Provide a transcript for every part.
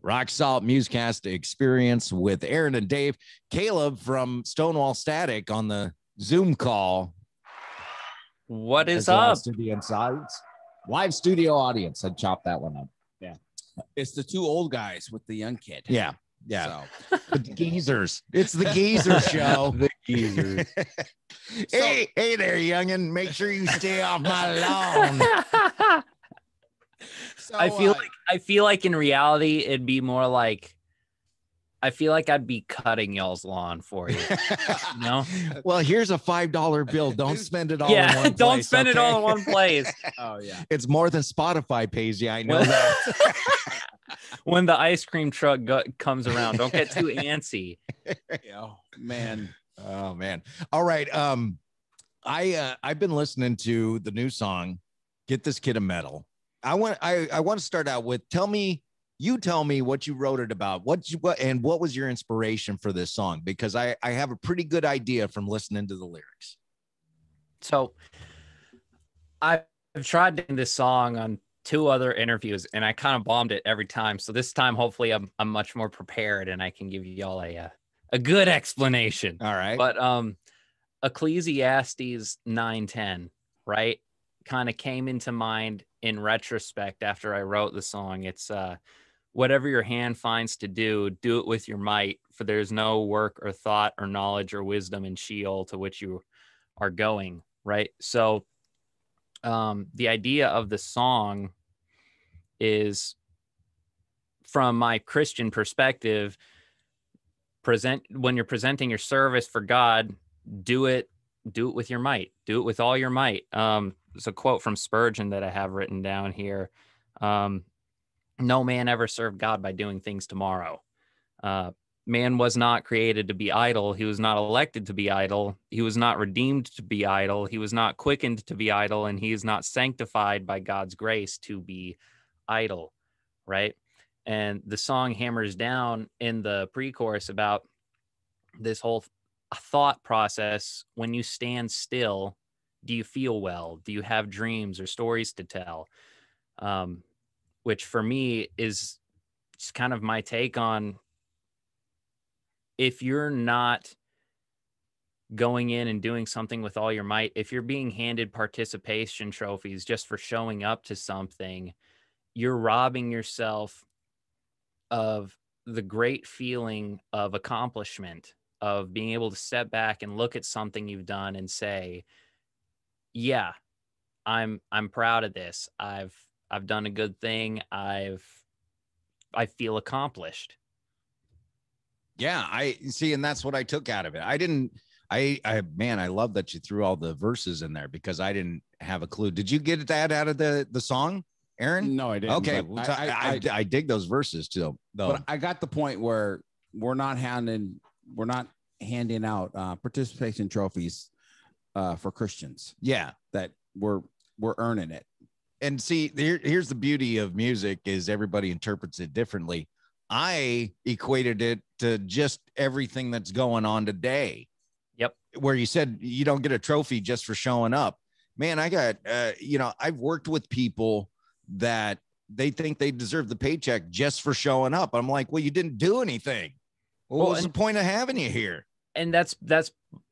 Rock Salt Muzkast experience with Aaron and Dave. Caleb from Stonewall Static on the Zoom call. What is up? To the insides. Live studio audience. I'd chop that one up. Yeah. It's the two old guys with the young kid. Yeah. Yeah. So. The geezers. It's the geezer show. The geezers. Hey there, youngin. Make sure you stay off my lawn. So, I feel like in reality it'd be more like I feel like I'd be cutting y'all's lawn for you. You know? Well, here's a $5 bill. Don't spend it all in one place. Don't spend it all in one place. Oh yeah. It's more than Spotify pays you. I know that. When the ice cream truck comes around, don't get too antsy. Yeah, man. Oh man. All right. I've been listening to the new song, Get This Kid a Medal. I want to start out with tell me what you wrote it about. What was your inspiration for this song? Because I have a pretty good idea from listening to the lyrics. So I've tried doing this song on 2 other interviews and I kind of bombed it every time. So this time, hopefully I'm much more prepared and I can give y'all a good explanation. All right. But Ecclesiastes 9:10, right? Kind of came into mind in retrospect after I wrote the song. It's whatever your hand finds to do it with your might, for there's no work or thought or knowledge or wisdom in Sheol to which you are going, right? So the idea of the song is, from my Christian perspective, when you're presenting your service for God, do it with your might, do it with all your might. There's a quote from Spurgeon that I have written down here. No man ever served God by doing things tomorrow. Man was not created to be idle. He was not elected to be idle. He was not redeemed to be idle. He was not quickened to be idle. And he is not sanctified by God's grace to be idle, right? And the song hammers down in the pre-chorus about this whole thought process. When you stand still, do you feel well? Do you have dreams or stories to tell? Which for me is just kind of my take on, if you're not going in and doing something with all your might, if you're being handed participation trophies just for showing up to something, you're robbing yourself of the great feeling of accomplishment, of being able to step back and look at something you've done and say, yeah, I'm proud of this. I've done a good thing. I feel accomplished. Yeah, I see. And that's what I took out of it. I love that you threw all the verses in there because I didn't have a clue. Did you get that out of the song, Aaron? No, I didn't. Okay. I dig those verses too, though. But I got the point where we're not handing out participation trophies for Christians. Yeah. That we're earning it. And see, here's the beauty of music is everybody interprets it differently. I equated it to just everything that's going on today. Yep. Where you said you don't get a trophy just for showing up. Man, I got, I've worked with people that they think they deserve the paycheck just for showing up. I'm like, well, you didn't do anything. What was the point of having you here? And that's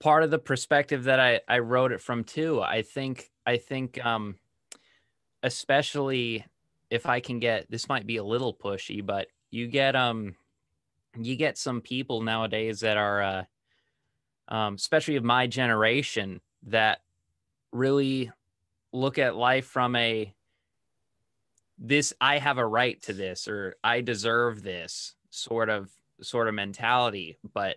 part of the perspective that I wrote it from too. I think, especially if I can get, this might be a little pushy, but you get some people nowadays that are, especially of my generation, that really look at life from I have a right to this, or I deserve this sort of mentality. But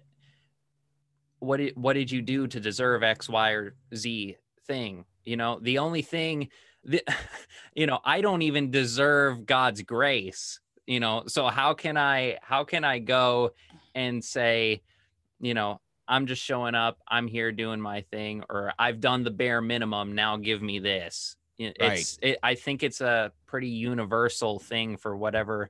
what did you do to deserve X, Y, or Z thing? The only thing I don't even deserve God's grace, so how can I go and say, I'm just showing up, I'm here doing my thing, or I've done the bare minimum, now give me this. I think it's a pretty universal thing for whatever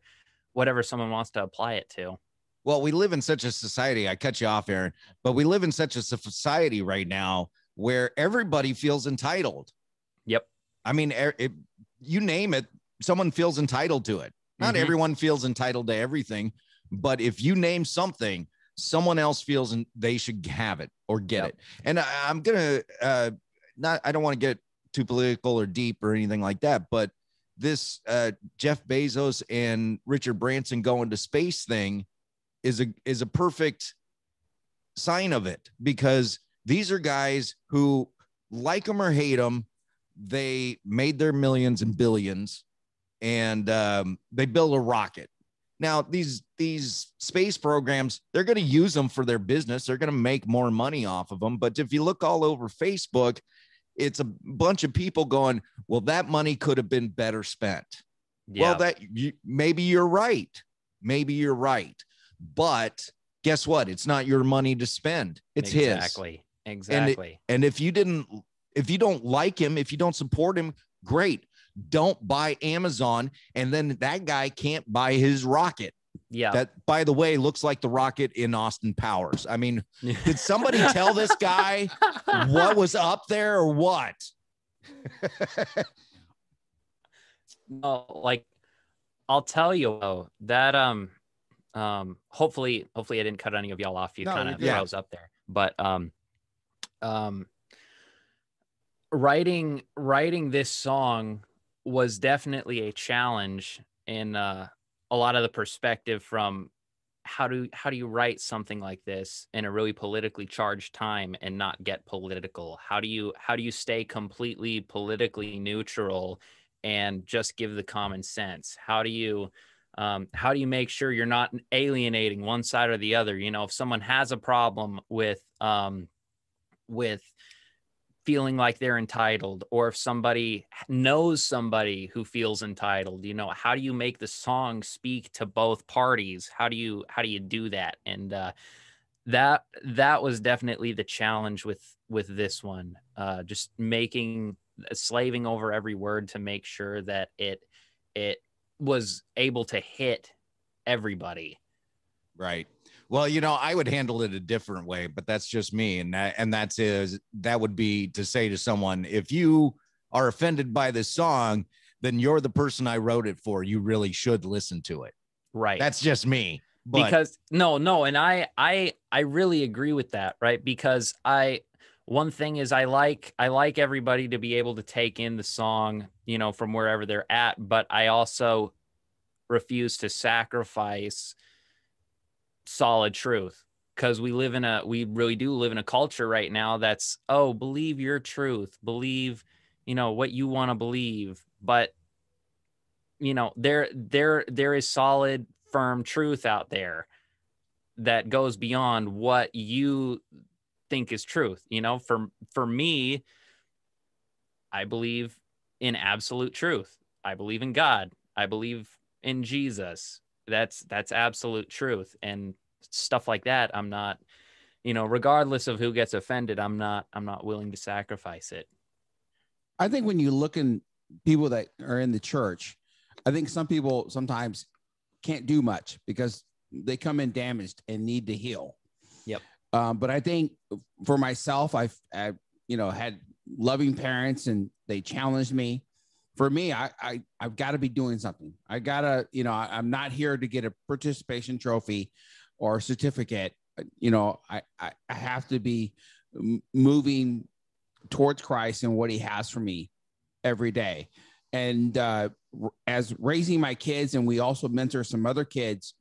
someone wants to apply it to. Well, we live in such a society, I cut you off, Aaron, but we live in such a society right now where everybody feels entitled. Yep. I mean, you name it, someone feels entitled to it. Not Mhm. everyone feels entitled to everything, but if you name something, someone else feels they should have it or get Yep. it. And I'm gonna I don't want to get too political or deep or anything like that, but this Jeff Bezos and Richard Branson going to space thing is a perfect sign of it, because these are guys who, like them or hate them, they made their millions and billions, and they built a rocket. Now, these space programs, they're going to use them for their business. They're going to make more money off of them. But if you look all over Facebook, it's a bunch of people going, well, that money could have been better spent. Yeah. Well, maybe you're right. Maybe you're right. But guess what? It's not your money to spend. It's exactly. his. Exactly. And if you don't like him, if you don't support him, great. Don't buy Amazon, and then that guy can't buy his rocket. Yeah. That, by the way, looks like the rocket in Austin Powers. I mean, did somebody tell this guy what was up there or what? No, like, I'll tell you though, that hopefully I didn't cut any of y'all off. You No, kind of you're good. froze up there. But writing this song was definitely a challenge in a lot of the perspective from how do you write something like this in a really politically charged time and not get political? How do you stay completely politically neutral and just give the common sense? How do you make sure you're not alienating one side or the other? You know, if someone has a problem with feeling like they're entitled, or if somebody knows somebody who feels entitled, you know, how do you make the song speak to both parties? How do you do that? And that was definitely the challenge with this one. Just slaving over every word to make sure that it was able to hit everybody. Right. Well, you know, I would handle it a different way, but that's just me. And that would be to say to someone, if you are offended by this song, then you're the person I wrote it for. You really should listen to it. Right. That's just me. But because no. And I really agree with that. Right. Because one thing is I like everybody to be able to take in the song, you know, from wherever they're at, but I also refuse to sacrifice solid truth, because we really do live in a culture right now that's, oh, believe your truth, believe, you know, what you want to believe. But, you know, there is solid, firm truth out there that goes beyond what you think is truth. You know, for me, I believe in absolute truth. I believe in God. I believe in Jesus. That's absolute truth. And stuff like that, I'm not, you know, regardless of who gets offended, I'm not willing to sacrifice it. I think when you look in people that are in the church, I think some people sometimes can't do much because they come in damaged and need to heal. Yep. But I think for myself, I've you know, had loving parents and they challenged me. For me, I've got to be doing something. I gotta, you know, I'm not here to get a participation trophy or certificate. You know, I have to be moving towards Christ and what he has for me every day. And as raising my kids, and we also mentor some other kids,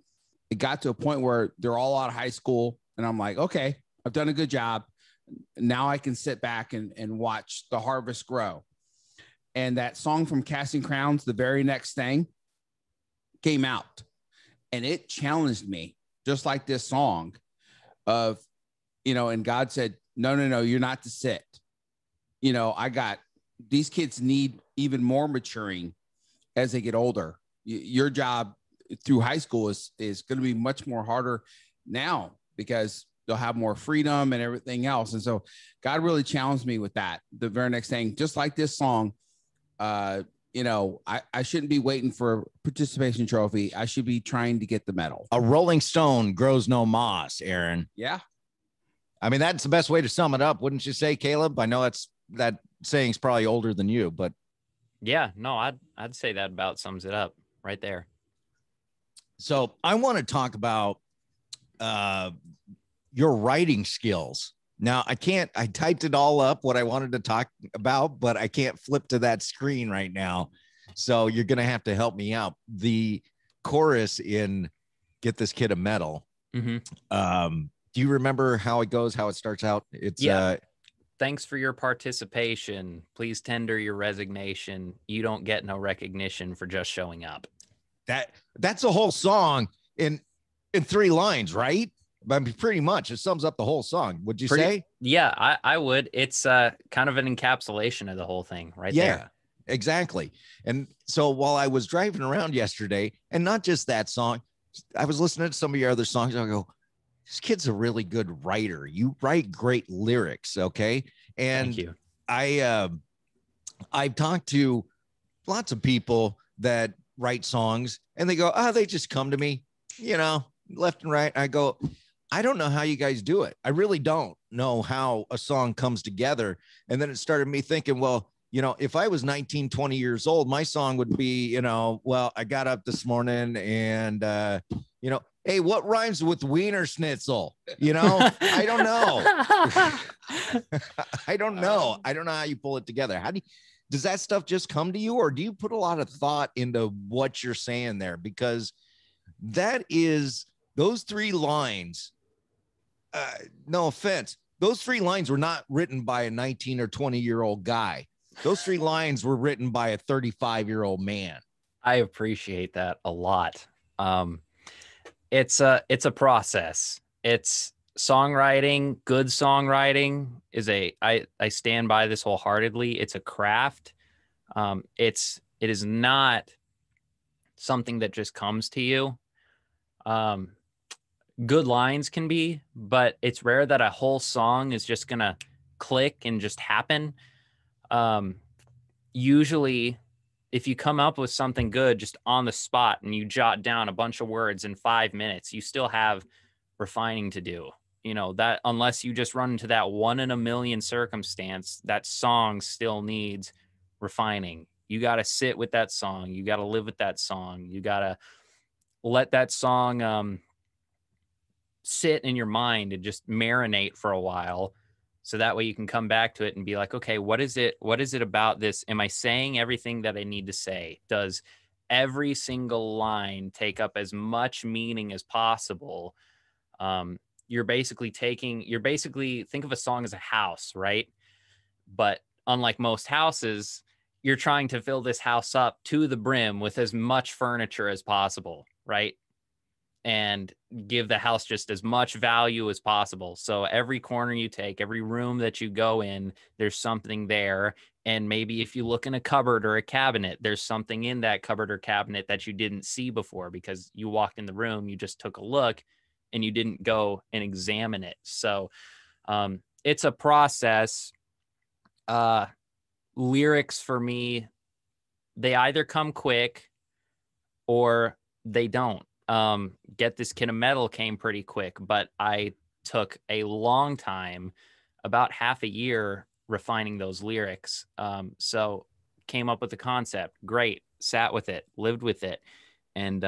it got to a point where they're all out of high school. And I'm like, okay, I've done a good job. Now I can sit back and watch the harvest grow. And that song from Casting Crowns, The Very Next Thing, came out. And it challenged me, just like this song of, you know, and God said, no, you're not to sit. You know, these kids need even more maturing as they get older. Your job through high school is going to be much more harder now because they'll have more freedom and everything else. And so God really challenged me with that. The very next thing, just like this song, you know, I shouldn't be waiting for a participation trophy. I should be trying to get the medal. a rolling stone grows no moss, Aaron. Yeah. I mean, that's the best way to sum it up, wouldn't you say, Caleb? I know that saying's probably older than you, but Yeah, no, I'd say that about sums it up right there. So I want to talk about your writing skills. Now I typed it all up what I wanted to talk about, but I can't flip to that screen right now. So you're going to have to help me out. The chorus in Get This Kid a Medal. Mm-hmm. Do you remember how it goes, how it starts out? It's thanks for your participation. Please tender your resignation. You don't get no recognition for just showing up. That's a whole song in 3 lines, right? I mean, pretty much it sums up the whole song. Would you say? Yeah, I would. It's kind of an encapsulation of the whole thing right there. Yeah, exactly. And so while I was driving around yesterday, and not just that song, I was listening to some of your other songs. I go, this kid's a really good writer. You write great lyrics. Okay. And thank you. I've talked to lots of people that write songs and they go, they just come to me, left and right. I go, I don't know how you guys do it. I really don't know how a song comes together. And then it started me thinking, well, if I was 19, 20 years old, my song would be, well, I got up this morning and, hey, what rhymes with Wiener Schnitzel? I don't know. I don't know. I don't know how you pull it together. Does that stuff just come to you, or do you put a lot of thought into what you're saying there? Because those 3 lines, no offense, those 3 lines were not written by a 19 or 20-year-old guy. Those 3 lines were written by a 35-year-old man. I appreciate that a lot. It's a process. It's songwriting. Good songwriting is I stand by this wholeheartedly. It's a craft. It is not something that just comes to you. Good lines can be, but it's rare that a whole song is just gonna click and just happen. Usually if you come up with something good just on the spot and you jot down a bunch of words in 5 minutes, you still have refining to do. That unless you just run into that 1 in a million circumstance, that song still needs refining. You got to sit with that song. You got to live with that song. You got to let that song sit in your mind and just marinate for a while. So that way you can come back to it and be like, okay, what is it about this? Am I saying everything that I need to say? Does every single line take up as much meaning as possible? You're basically think of a song as a house, right? But unlike most houses, you're trying to fill this house up to the brim with as much furniture as possible, right? And give the house just as much value as possible. So every corner you take, every room that you go in, there's something there. And maybe if you look in a cupboard or a cabinet, there's something in that cupboard or cabinet that you didn't see before because you walked in the room, you just took a look and you didn't go and examine it. So it's a process. Lyrics for me, they either come quick or they don't. Get This Kid a Medal came pretty quick, but I took a long time, about half a year, refining those lyrics. So came up with the concept, great, sat with it, lived with it. And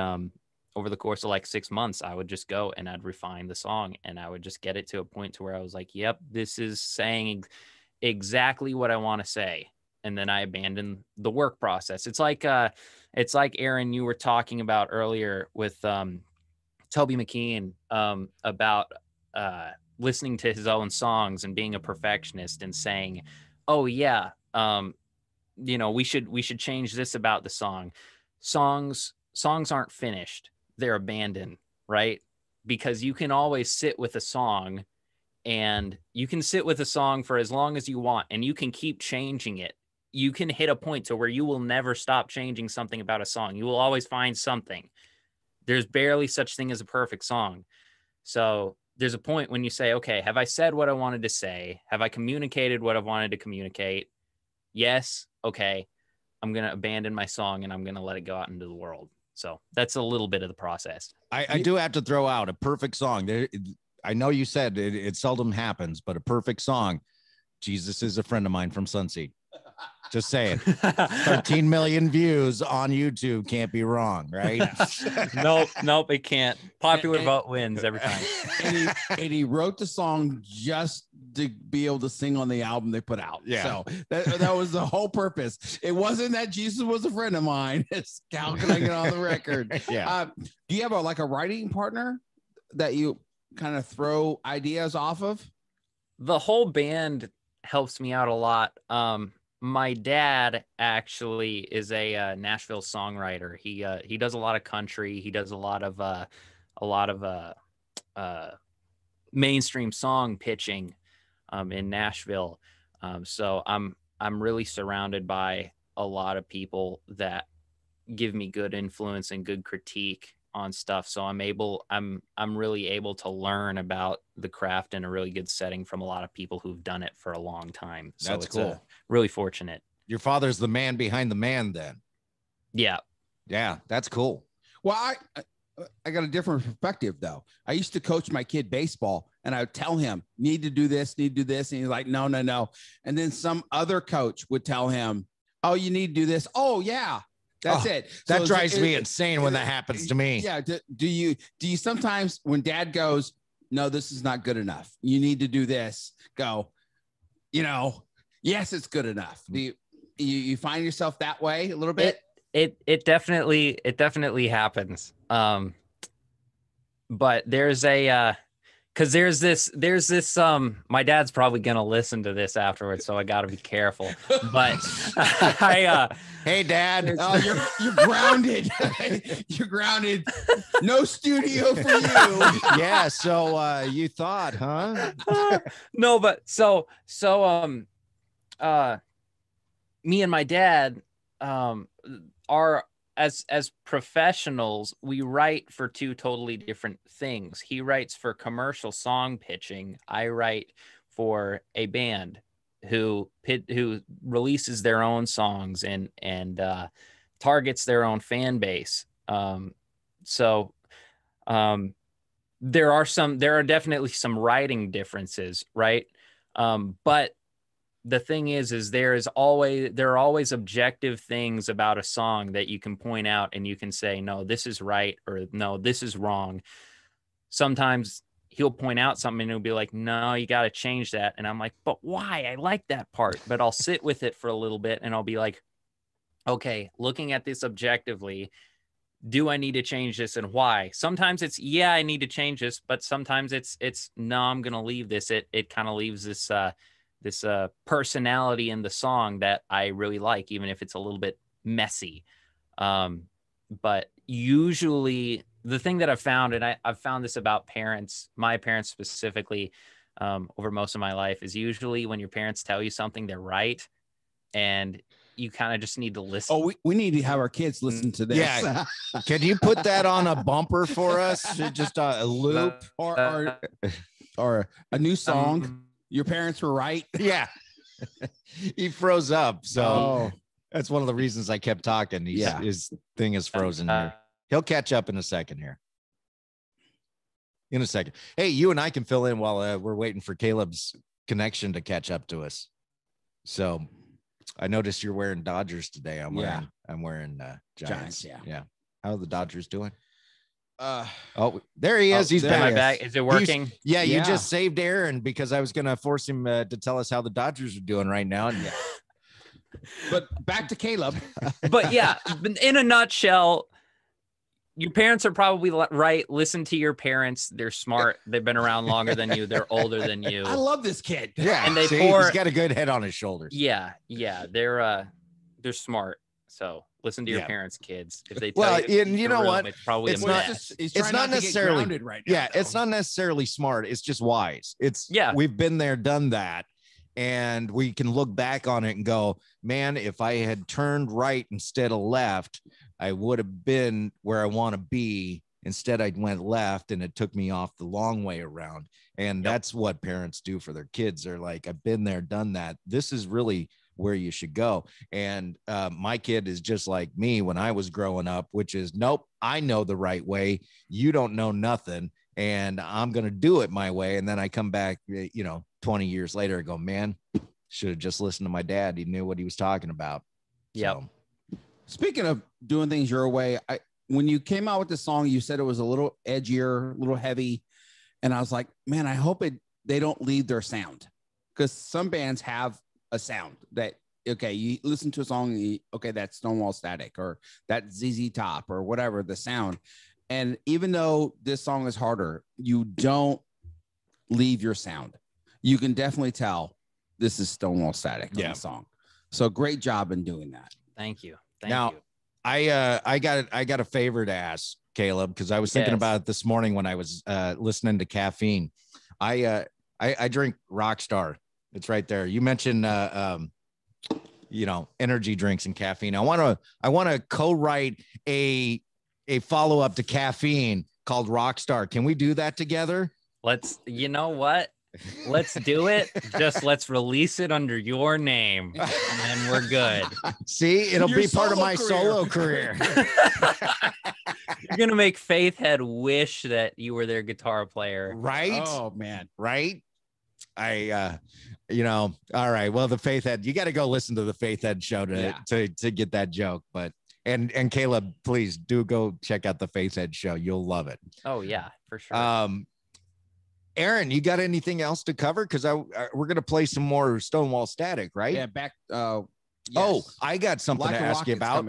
over the course of like 6 months, I would just go and I'd refine the song and I would just get it to a point to where I was like, yep, this is saying exactly what I want to say. And then I abandoned the work process. It's like Aaron, you were talking about earlier with Toby McKeon about listening to his own songs and being a perfectionist and saying, oh yeah, we should change this about the song. Songs aren't finished. They're abandoned, right? Because you can always sit with a song and you can sit with a song for as long as you want and you can keep changing it. You can hit a point to where you will never stop changing something about a song. You will always find something. There's barely such thing as a perfect song. So there's a point when you say, okay, have I said what I wanted to say? Have I communicated what I wanted to communicate? Yes. Okay. I'm going to abandon my song and I'm going to let it go out into the world. So that's a little bit of the process. I do have to throw out a perfect song. I know you said it seldom happens, but a perfect song. Jesus is a friend of mine from Sunseed. Just saying. 13 million views on YouTube can't be wrong, right? Nope, it can't. Popular vote wins every time. And he wrote the song just to be able to sing on the album they put out. Yeah. So that was the whole purpose. It wasn't that Jesus was a friend of mine. It's how can I get on the record? Yeah. Do you have a writing partner that you kind of throw ideas off of? The whole band helps me out a lot. My dad actually is a Nashville songwriter. He does a lot of country. He does a lot of mainstream song pitching in Nashville. So I'm really surrounded by a lot of people that give me good influence and good critique on stuff. So I'm really able to learn about the craft in a really good setting from a lot of people who've done it for a long time. So That's cool. Really fortunate. Your father's the man behind the man then. Yeah. Yeah, that's cool. Well, I got a different perspective though. I used to coach my kid baseball and I would tell him, need to do this. And he's like, no. And then some other coach would tell him, oh, you need to do this. Oh yeah. That's it. That drives me insane when that happens to me. Yeah. Do you sometimes when dad goes, no, this is not good enough, you need to do this, go, yes, it's good enough. Do you find yourself that way a little bit? It definitely happens. But there's because there's this my dad's probably gonna listen to this afterwards, so I gotta be careful. But hey dad, you're grounded. You're grounded. No studio for you. Yeah, so you thought, huh? No, but so me and my dad are as professionals, we write for two totally different things. He writes for commercial song pitching. I write for a band who releases their own songs and targets their own fan base. So there are definitely some writing differences, right? But the thing is there are always objective things about a song that you can point out and you can say, no, this is right, or no, this is wrong. Sometimes he'll point out something and he'll be like, no, you got to change that. And I'm like, but why? I like that part. But I'll sit with it for a little bit and I'll be like, okay, looking at this objectively, do I need to change this and why? Sometimes it's, yeah, I need to change this, but sometimes it's no, I'm going to leave this. It kind of leaves this personality in the song that I really like, even if it's a little bit messy. But usually the thing that I've found, and I've found this about parents, my parents specifically, over most of my life, is usually when your parents tell you something, they're right. And you kind of just need to listen. Oh, we need to have our kids listen to this. Yeah. Can you put that on a bumper for us? Just a loop or a new song? Your parents were right. Yeah. He froze up. So that's one of the reasons I kept talking. His thing is frozen here. He'll catch up in a second here. In a second. Hey, you and I can fill in while we're waiting for Caleb's connection to catch up to us. So I noticed you're wearing Dodgers today. I'm wearing Giants. Yeah. How are the Dodgers doing? There he is. He's back. Is it working? You just saved Aaron because I was going to force him to tell us how the Dodgers are doing right now. But back to Caleb. But yeah, in a nutshell, your parents are probably right. Listen to your parents. They're smart. They've been around longer than you. They're older than you. I love this kid. Yeah. And he's got a good head on his shoulders. Yeah. They're smart. So listen to your parents, kids. If they tell you know what? It's probably it's not necessarily right now. Yeah, it's not necessarily smart. It's just wise. We've been there, done that. And we can look back on it and go, man, if I had turned right instead of left, I would have been where I want to be. Instead, I went left and it took me off the long way around. And that's what parents do for their kids. They're like, I've been there, done that. This is really where you should go. And my kid is just like me when I was growing up, which is, nope, I know the right way. You don't know nothing. And I'm going to do it my way. And then I come back, 20 years later and go, man, should have just listened to my dad. He knew what he was talking about. Yep. So, Speaking of doing things your way, when you came out with the song, you said it was a little edgier, a little heavy, and I was like, man, I hope they don't leave their sound, because some bands have a sound that, okay, you listen to a song, and okay, that's Stonewall Static or that ZZ Top or whatever the sound, and even though this song is harder, you don't leave your sound. You can definitely tell this is Stonewall Static on the song. So great job in doing that. Thank you. Now, I got a favor to ask, Caleb, because I was thinking about it this morning when I was listening to Caffeine. I drink Rockstar. It's right there. You mentioned energy drinks and caffeine. I want to co-write a follow-up to Caffeine called Rockstar. Can we do that together? You know what? Let's do it. Just let's release it under your name, and then we're good. See, it'll be part of my solo career. You're gonna make Faithhead wish that you were their guitar player, right? Oh man, right? All right. Well, the Faithhead, you got to go listen to the Faithhead show to get that joke. But and Caleb, please do go check out the Faithhead show. You'll love it. Oh yeah, for sure. Aaron, you got anything else to cover? Because we're gonna play some more Stonewall Static, right? Yeah, back. Yes. Oh, I got something to ask you about.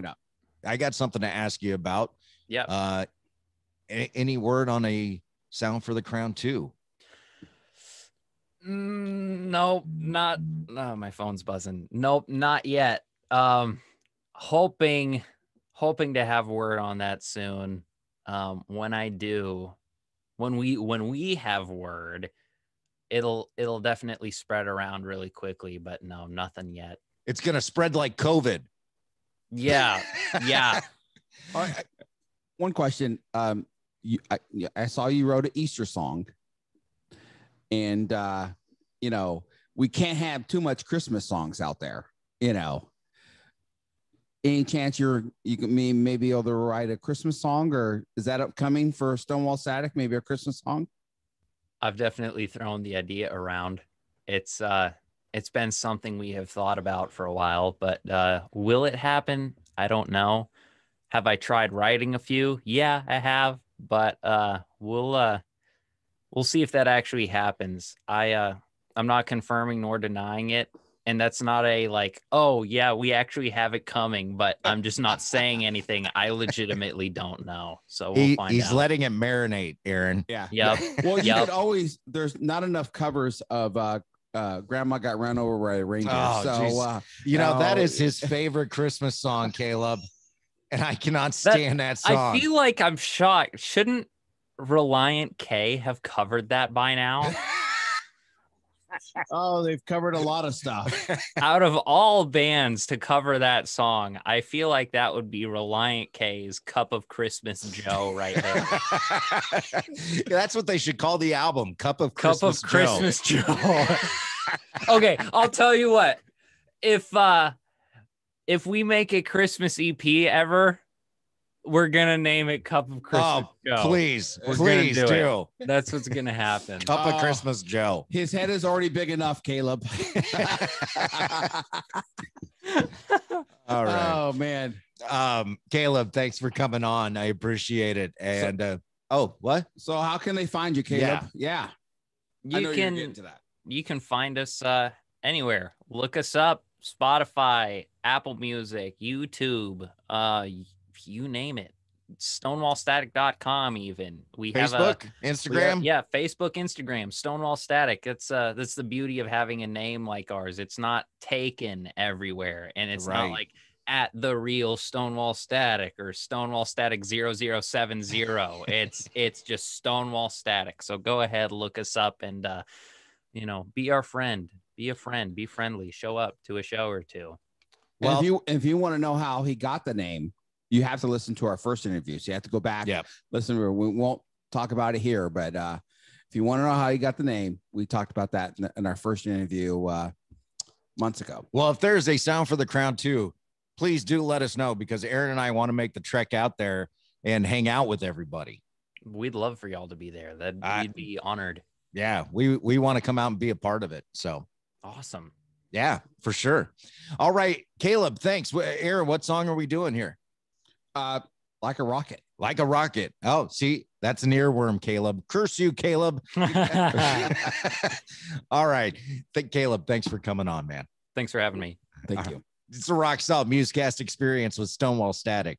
I got something to ask you about. Yeah. Any word on a Sound for the Crown 2? Nope, not. No, my phone's buzzing. Nope, not yet. Hoping to have word on that soon. When I do. When we have word, it'll definitely spread around really quickly, but no, nothing yet. It's gonna spread like COVID. Yeah. One question. I saw you wrote an Easter song, and we can't have too much Christmas songs out there. Any chance you can maybe able to write a Christmas song, or is that upcoming for Stonewall Static? Maybe a Christmas song? I've definitely thrown the idea around. It's been something we have thought about for a while, but will it happen? I don't know. Have I tried writing a few? Yeah, I have, but we'll see if that actually happens. I'm not confirming nor denying it. And that's not a like, oh, yeah, we actually have it coming, but I'm just not saying anything. I legitimately don't know. So we'll find out. He's letting it marinate, Aaron. Yeah. Yep. Well, you could always, there's not enough covers of Grandma Got Run Over by a Reindeer. Oh, that is his favorite Christmas song, Caleb. And I cannot stand that song. I feel like I'm shocked. Shouldn't Reliant K have covered that by now? Oh, they've covered a lot of stuff. Out of all bands to cover that song, I feel like that would be Reliant K's Cup of Christmas Joe right there. That's what they should call the album, Cup of Christmas Joe. Okay, I'll tell you what. If we make a Christmas EP ever, we're gonna name it Cup of Christmas Joe. Please do. That's what's gonna happen. Cup of Christmas Joe. His head is already big enough, Caleb. All right. Oh man. Caleb, thanks for coming on. I appreciate it. And what? So how can they find you, Caleb? Yeah. You can find us anywhere. Look us up. Spotify, Apple Music, YouTube, you name it. StonewallStatic.com even. We Facebook, have Instagram. Facebook, Instagram, Stonewall Static. That's the beauty of having a name like ours. It's not taken everywhere, and it's not like at the real Stonewall Static or Stonewall Static 0070. It's just Stonewall Static. So go ahead, look us up, and be our friend. Be a friend, be friendly, show up to a show or two. Well, if you want to know how he got the name, you have to listen to our first interview. So you have to go back. Yeah. Listen, we won't talk about it here, but if you want to know how he got the name, we talked about that in our first interview months ago. Well, if there's a Sound for the Crown 2, please do let us know, because Aaron and I want to make the trek out there and hang out with everybody. We'd love for y'all to be there. We'd be honored. Yeah, we want to come out and be a part of it. So awesome. Yeah, for sure. All right, Caleb, thanks. Aaron, what song are we doing here? Like a Rocket. Like a Rocket. Oh, see, that's an earworm, Caleb. Curse you, Caleb. All right. Caleb, thanks for coming on, man. Thanks for having me. Thank you. It's a rock solid Muzkast experience with Stonewall Static.